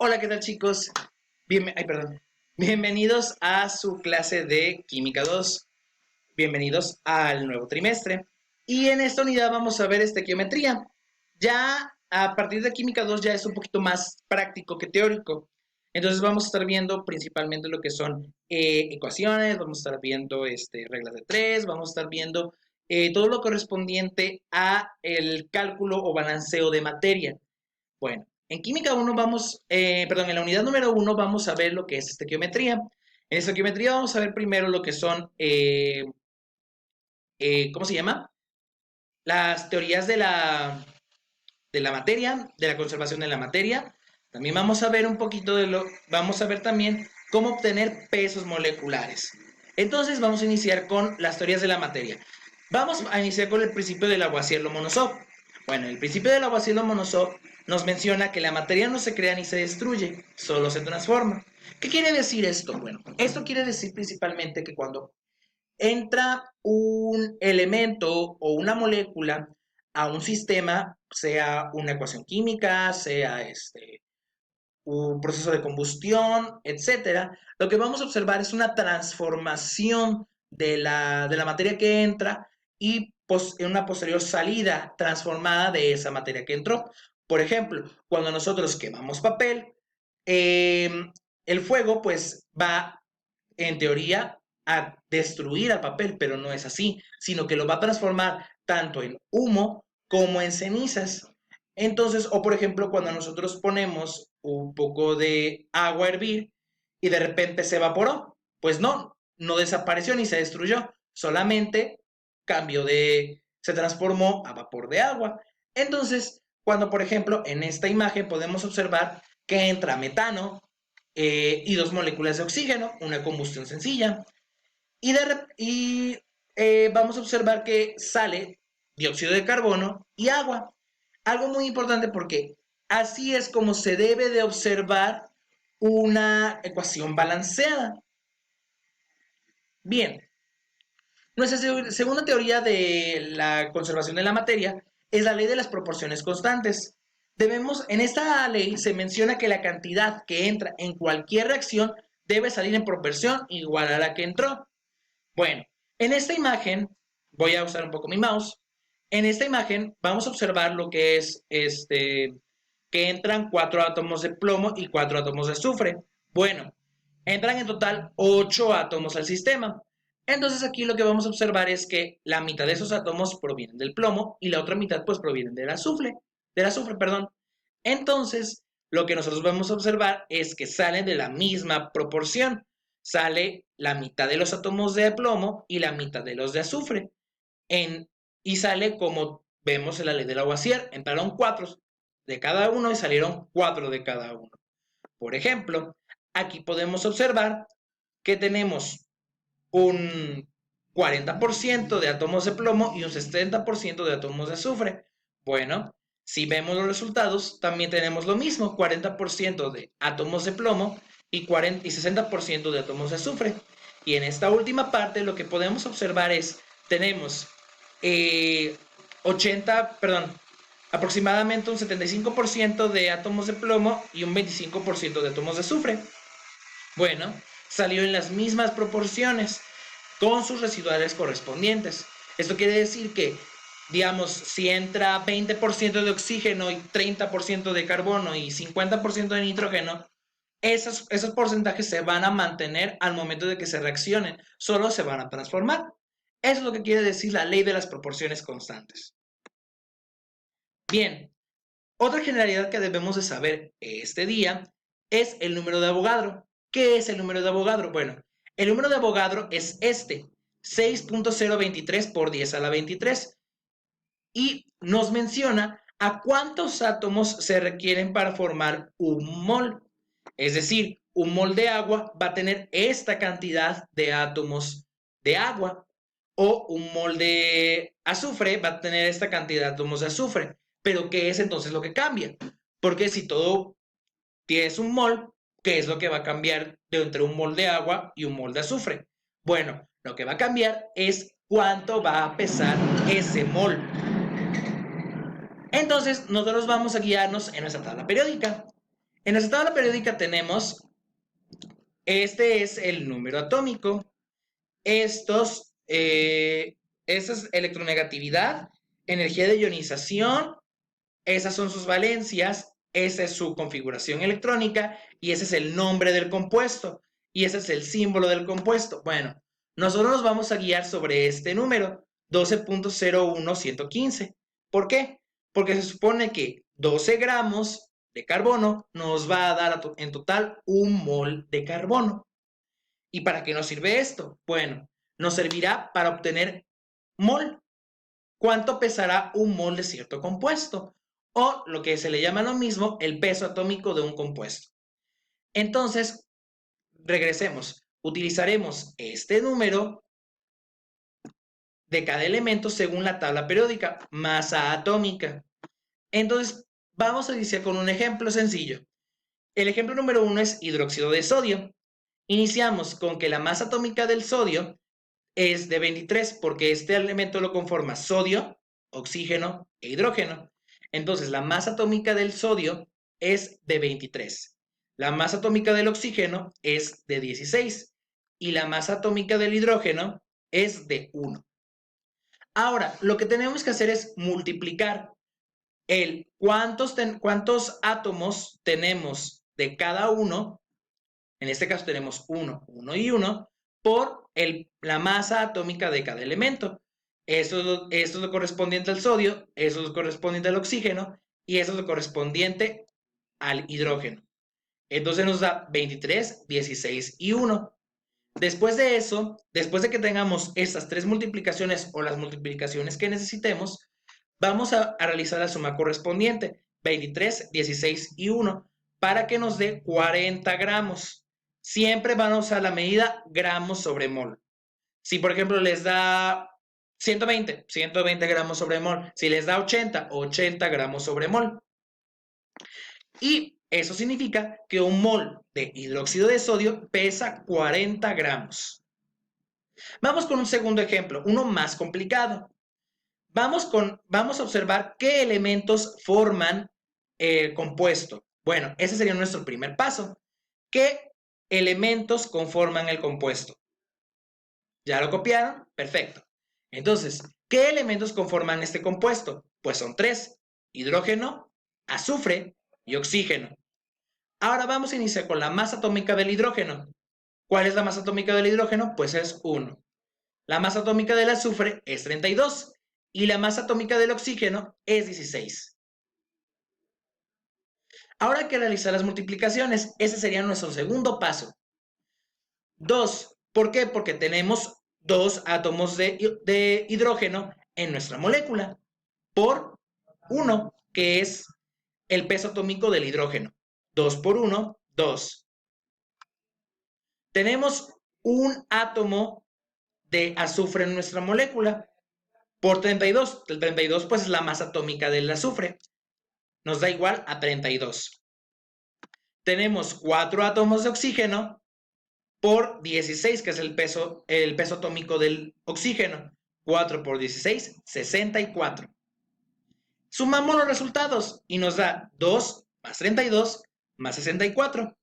Hola, ¿qué tal, chicos? Bienvenidos a su clase de Química 2. Bienvenidos al nuevo trimestre. Y en esta unidad vamos a ver estequiometría. Ya a partir de Química 2 ya es un poquito más práctico que teórico. Entonces vamos a estar viendo principalmente lo que son ecuaciones, vamos a estar viendo reglas de tres, vamos a estar viendo todo lo correspondiente a el cálculo o balanceo de materia. Bueno, en Química 1 en la unidad número 1 vamos a ver lo que es estequiometría. En estequiometría vamos a ver primero lo que son, ¿cómo se llama? Las teorías de la materia, de la conservación de la materia. También vamos a ver vamos a ver también cómo obtener pesos moleculares. Entonces vamos a iniciar con las teorías de la materia. Vamos a iniciar con el principio de Lavoisier-Lomonosov. Bueno, el principio de Lavoisier-Lomonosov nos menciona que la materia no se crea ni se destruye, solo se transforma. ¿Qué quiere decir esto? Bueno, esto quiere decir principalmente que cuando entra un elemento o una molécula a un sistema, sea una ecuación química, sea un proceso de combustión, etcétera, lo que vamos a observar es una transformación de la materia que entra y en una posterior salida transformada de esa materia que entró. Por ejemplo, cuando nosotros quemamos papel, eh, el fuego pues va en teoría a destruir al papel, pero no es así, sino que lo va a transformar tanto en humo como en cenizas. Entonces, o por ejemplo, cuando nosotros ponemos un poco de agua a hervir y de repente se evaporó, pues no desapareció ni se destruyó, solamente se transformó a vapor de agua. Entonces, cuando por ejemplo en esta imagen podemos observar que entra metano, y dos moléculas de oxígeno, una combustión sencilla. Vamos a observar que sale dióxido de carbono y agua. Algo muy importante porque así es como se debe de observar una ecuación balanceada. Bien, nuestra segunda teoría de la conservación de la materia es la ley de las proporciones constantes. En esta ley se menciona que la cantidad que entra en cualquier reacción debe salir en proporción igual a la que entró. Bueno, en esta imagen, voy a usar un poco mi mouse. En esta imagen vamos a observar lo que es que entran 4 átomos de plomo y 4 átomos de azufre. Bueno, entran en total 8 átomos al sistema. Entonces aquí lo que vamos a observar es que la mitad de esos átomos provienen del plomo y la otra mitad pues provienen del azufre, perdón. Entonces, lo que nosotros vamos a observar es que salen de la misma proporción. Sale la mitad de los átomos de plomo y la mitad de los de azufre. Y sale como vemos en la ley de Lavoisier, entraron 4 de cada uno y salieron 4 de cada uno. Por ejemplo, aquí podemos observar que tenemos un 40% de átomos de plomo y un 70% de átomos de azufre. Bueno, si vemos los resultados, también tenemos lo mismo, 40% de átomos de plomo y 60% de átomos de azufre. Y en esta última parte lo que podemos observar es, tenemos aproximadamente un 75% de átomos de plomo y un 25% de átomos de azufre. Bueno, salió en las mismas proporciones con sus residuales correspondientes. Esto quiere decir que, digamos, si entra 20% de oxígeno y 30% de carbono y 50% de nitrógeno, esos porcentajes se van a mantener al momento de que se reaccionen, solo se van a transformar. Eso es lo que quiere decir la ley de las proporciones constantes. Bien, otra generalidad que debemos de saber este día es el número de Avogadro. ¿Qué es el número de Avogadro? Bueno, el número de Avogadro es 6.023 por 10 a la 23. Y nos menciona a cuántos átomos se requieren para formar un mol. Es decir, un mol de agua va a tener esta cantidad de átomos de agua. O un mol de azufre va a tener esta cantidad de átomos de azufre. Pero ¿qué es entonces lo que cambia? Porque si todo tienes un mol, ¿qué es lo que va a cambiar entre un mol de agua y un mol de azufre? Bueno, lo que va a cambiar es cuánto va a pesar ese mol. Entonces, nosotros vamos a guiarnos en nuestra tabla periódica. En nuestra tabla periódica tenemos, este es el número atómico, esa es electronegatividad, energía de ionización, esas son sus valencias, esa es su configuración electrónica y ese es el nombre del compuesto y ese es el símbolo del compuesto. Bueno, nosotros nos vamos a guiar sobre este número, 12.01115. ¿Por qué? Porque se supone que 12 gramos de carbono nos va a dar en total 1 mol de carbono. ¿Y para qué nos sirve esto? Bueno, nos servirá para obtener mol. ¿Cuánto pesará 1 mol de cierto compuesto? O lo que se le llama lo mismo, el peso atómico de un compuesto. Entonces, regresemos. Utilizaremos este número de cada elemento según la tabla periódica, masa atómica. Entonces, vamos a iniciar con un ejemplo sencillo. El ejemplo número 1 es hidróxido de sodio. Iniciamos con que la masa atómica del sodio es de 23 porque este elemento lo conforma sodio, oxígeno e hidrógeno. Entonces, la masa atómica del sodio es de 23. La masa atómica del oxígeno es de 16 y la masa atómica del hidrógeno es de 1. Ahora, lo que tenemos que hacer es multiplicar cuántos átomos tenemos de cada uno. En este caso tenemos 1, 1 y 1 por la masa atómica de cada elemento. Esto es lo correspondiente al sodio, eso es lo correspondiente al oxígeno y eso es lo correspondiente al hidrógeno. Entonces nos da 23, 16 y 1. Después de eso, después de que tengamos estas tres multiplicaciones o las multiplicaciones que necesitemos, vamos a realizar la suma correspondiente, 23, 16 y 1, para que nos dé 40 gramos. Siempre van a usar la medida gramos sobre mol. Si, por ejemplo, les da 120 gramos sobre mol. Si les da 80 gramos sobre mol. Y eso significa que 1 mol de hidróxido de sodio pesa 40 gramos. Vamos con un segundo ejemplo, uno más complicado. Vamos a observar qué elementos forman el compuesto. Bueno, ese sería nuestro primer paso. ¿Qué elementos conforman el compuesto? ¿Ya lo copiaron? Perfecto. Entonces, ¿qué elementos conforman este compuesto? Pues son 3, hidrógeno, azufre y oxígeno. Ahora vamos a iniciar con la masa atómica del hidrógeno. ¿Cuál es la masa atómica del hidrógeno? Pues es 1. La masa atómica del azufre es 32 y la masa atómica del oxígeno es 16. Ahora hay que realizar las multiplicaciones. Ese sería nuestro segundo paso. 2. ¿Por qué? Porque tenemos 2 átomos de hidrógeno en nuestra molécula por 1, que es el peso atómico del hidrógeno. 2 por 1, 2. Tenemos un átomo de azufre en nuestra molécula por 32. El 32 pues es la masa atómica del azufre. Nos da igual a 32. Tenemos 4 átomos de oxígeno por 16, que es el peso atómico del oxígeno. 4 por 16, 64. Sumamos los resultados y nos da 2 más 32 más 64,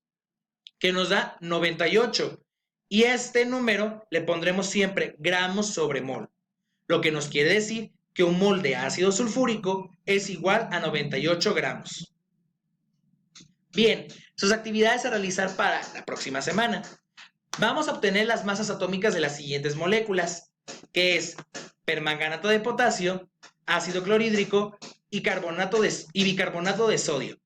que nos da 98. Y este número le pondremos siempre gramos sobre mol, lo que nos quiere decir que 1 mol de ácido sulfúrico es igual a 98 gramos. Bien, sus actividades a realizar para la próxima semana. Vamos a obtener las masas atómicas de las siguientes moléculas, que es permanganato de potasio, ácido clorhídrico y bicarbonato de sodio.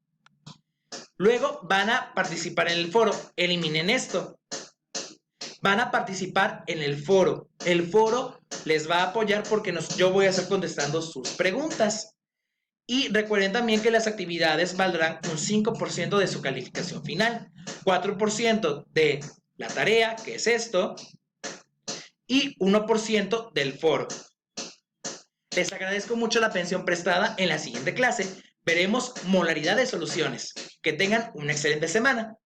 Luego van a participar en el foro. Eliminen esto. Van a participar en el foro. El foro les va a apoyar porque yo voy a estar contestando sus preguntas. Y recuerden también que las actividades valdrán un 5% de su calificación final, 4% de la tarea, que es esto, y 1% del foro. Les agradezco mucho la atención prestada. En la siguiente clase veremos molaridad de soluciones. Que tengan una excelente semana.